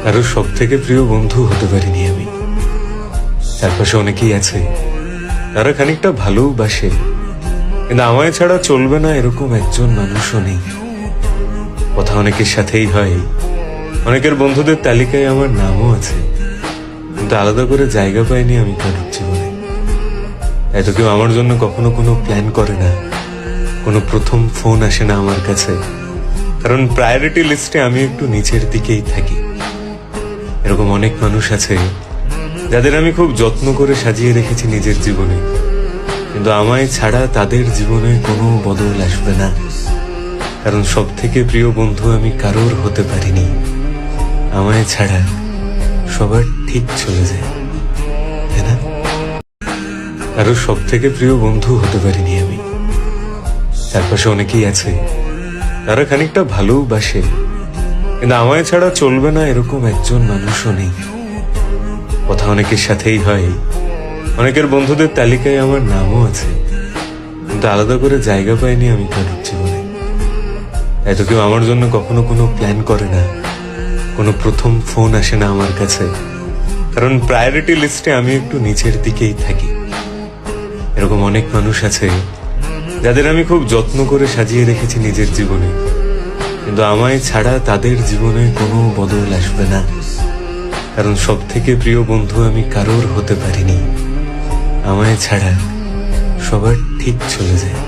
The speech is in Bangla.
কারো সব থেকে প্রিয় বন্ধু হতে পারিনি আমি। চারপাশে অনেকেই আছে, তারা খানিকটা ভালোবাসে, কিন্তু আমায় ছাড়া চলবে না এরকম একজন মানুষও নেই। কথা অনেকের সাথেই হয়, অনেকের বন্ধুদের তালিকায় আমার নামও আছে, কিন্তু আলাদা করে জায়গা পাইনি আমি কারোর জীবনে। এত কেউ আমার জন্য কখনো কোনো প্ল্যান করে না, কোনো প্রথম ফোন আসে না আমার কাছে, কারণ প্রায়োরিটি লিস্টে আমি একটু নিচের দিকেই থাকি। এরকম অনেক মানুষ আছে যাদের আমি খুব যত্ন করে সাজিয়ে রেখেছি নিজের জীবনে, কিন্তু আমায় ছাড়া তাদের জীবনে কোনো বদল আসবে না, কারণ সব থেকে প্রিয় বন্ধু আমি কারোর হতে পারিনি। আমায় ছাড়া সবার ঠিক চলে যায়, তাই না? কারো সব থেকে প্রিয় বন্ধু হতে পারিনি আমি। চারপাশে অনেকেই আছে, তারা খানিকটা ভালোবাসে, কিন্তু আমায় ছাড়া চলবে না এরকম একজন মানুষও নেই। কথা অনেকের সাথেই হয়, অনেকের বন্ধুদের তালিকায় আমার নামও আছে, কিন্তু আলাদা করে জায়গা পাইনি আমি কারোর জীবনে। এত কেউ আমার জন্য কখনো কোনো প্ল্যান করে না, কোনো প্রথম ফোন আসে না আমার কাছে, কারণ প্রায়োরিটি লিস্টে আমি একটু নিচের দিকেই থাকি। এরকম অনেক মানুষ আছে যাদের আমি খুব যত্ন করে সাজিয়ে রেখেছি নিজের জীবনে, কিন্তু আমায় ছাড়া তাদের জীবনে কোনো বদল আসবে না, কারণ সব থেকে প্রিয় বন্ধু আমি কারোর হতে পারিনি। আমায় ছাড়া সবার ঠিক চলে যায়।